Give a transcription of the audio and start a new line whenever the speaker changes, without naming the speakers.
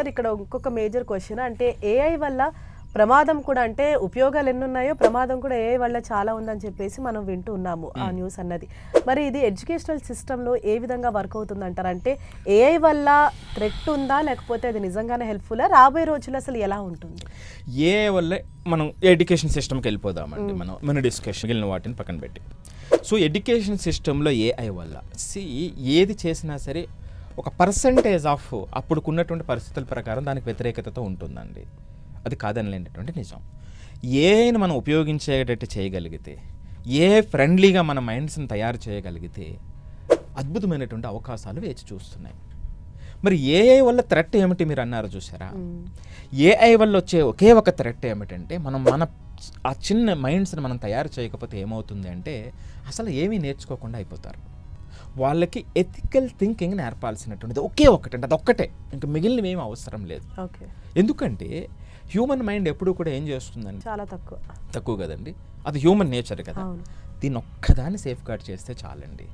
Sir ఇక్కడ ఇంకొక major question, అంటే ఏఐ వల్ల ప్రమాదం కూడా, అంటే ఉపయోగాలు ఎన్ని ఉన్నాయో ప్రమాదం కూడా ఏఐ వల్ల చాలా ఉందని చెప్పేసి మనం వింటూ ఉన్నాము ఆ న్యూస్ అన్నది. మరి ఇది ఎడ్యుకేషనల్ సిస్టంలో ఏ విధంగా వర్క్ అవుతుంది అంటారు? అంటే ఏఐ వల్ల థ్రెట్ ఉందా, లేకపోతే అది నిజంగానే హెల్ప్ఫుల్లా? రాబోయే రోజులు అసలు ఎలా ఉంటుంది?
ఏఐ వల్లే మనం ఎడ్యుకేషన్ సిస్టమ్కి వెళ్ళిపోదామండి. మన డిస్కషన్ వెళ్ళిన వాటిని పక్కన పెట్టి, సో ఎడ్యుకేషన్ సిస్టంలో ఏఐ వల్ల ఏది చేసినా సరే ఒక పర్సంటేజ్ ఆఫ్ అప్పుడుకున్నటువంటి పరిస్థితుల ప్రకారం దానికి వ్యతిరేకతతో ఉంటుందండి. అది కాదనలేనటువంటి నిజం. ఏఐని మనం ఉపయోగించేటట్టు చేయగలిగితే, ఏ ఫ్రెండ్లీగా మన మైండ్స్ని తయారు చేయగలిగితే అద్భుతమైనటువంటి అవకాశాలు వేచి చూస్తున్నాయి. మరి ఏఐ వల్ల థ్రెట్ ఏమిటి మీరు అన్నారు చూసారా? ఏఐ వల్ల వచ్చే ఒకే ఒక థ్రెట్ ఏమిటంటే, మన ఆ చిన్న మైండ్స్ని మనం తయారు చేయకపోతే ఏమవుతుంది అంటే అసలు ఏమీ నేర్చుకోకుండా అయిపోతారు. వాళ్ళకి ఎథికల్ థింకింగ్ నేర్పాల్సినటువంటిది ఒకే ఒకటండి, అది ఒక్కటే, ఇంకా మిగిలినవి ఏమీ అవసరం లేదు. ఎందుకంటే హ్యూమన్ మైండ్ ఎప్పుడు కూడా ఏం చేస్తుందండి,
చాలా తక్కువ
కదండి. అది హ్యూమన్ నేచర్ కదా. దీన్ని ఒక్కదాన్ని సేఫ్ గార్డ్ చేస్తే చాలండి.